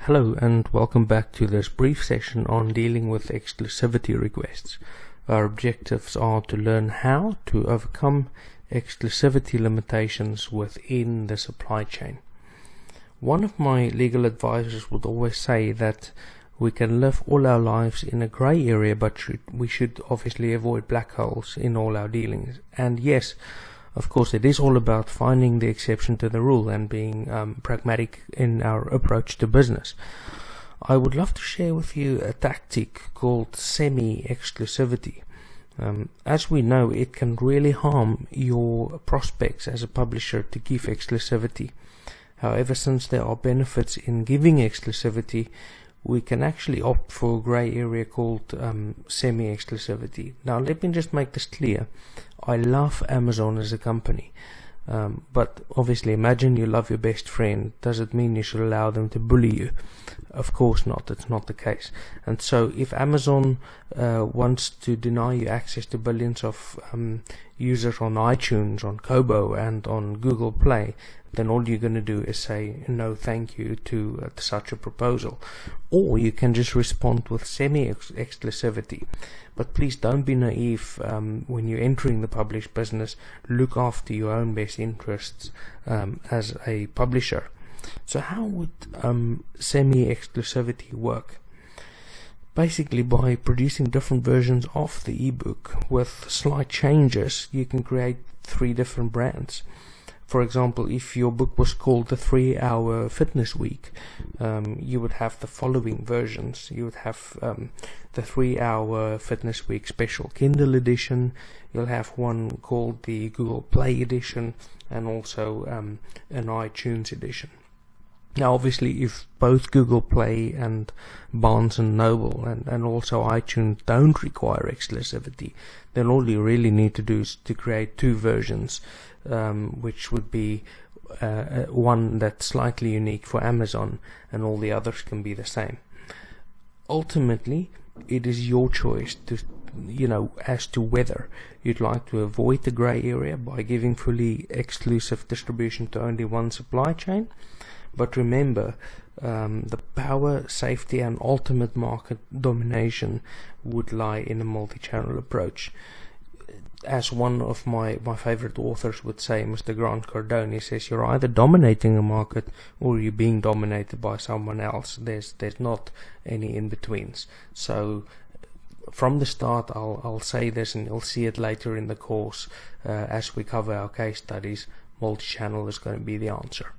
Hello and welcome back to this brief session on dealing with exclusivity requests. Our objectives are to learn how to overcome exclusivity limitations within the supply chain. One of my legal advisors would always say that we can live all our lives in a grey area, but we should obviously avoid black holes in all our dealings. And yes, of course, it is all about finding the exception to the rule and being pragmatic in our approach to business. I would love to share with you a tactic called semi-exclusivity. As we know, it can really harm your prospects as a publisher to give exclusivity. However, since there are benefits in giving exclusivity, we can actually opt for a grey area called semi-exclusivity. Now, let me just make this clear. I love Amazon as a company, but obviously imagine you love your best friend. Does it mean you should allow them to bully you? Of course not. It's not the case. And so if Amazon wants to deny you access to billions of users on iTunes, on Kobo and on Google Play, then all you're going to do is say no thank you to such a proposal. Or you can just respond with semi-exclusivity. But please don't be naive when you're entering the published business. Look after your own best interests as a publisher. So how would semi-exclusivity work? Basically, by producing different versions of the ebook with slight changes, you can create 3 different brands. For example, if your book was called the 3-Hour Fitness Week, you would have the following versions. You would have the 3-Hour Fitness Week Special Kindle Edition. You'll have one called the Google Play Edition, and also an iTunes Edition. Now, obviously, if both Google Play and Barnes & Noble and also iTunes don't require exclusivity, then all you really need to do is to create 2 versions, which would be one that's slightly unique for Amazon, and all the others can be the same. Ultimately, it is your choice to, as to whether you'd like to avoid the grey area by giving fully exclusive distribution to only one supply chain. But remember, the power, safety and ultimate market domination would lie in a multi-channel approach. As one of my favorite authors would say, Mr. Grant Cardone, he says, you're either dominating a market or you're being dominated by someone else. There's not any in-betweens. So from the start, I'll say this, and you'll see it later in the course as we cover our case studies. Multi-channel is going to be the answer.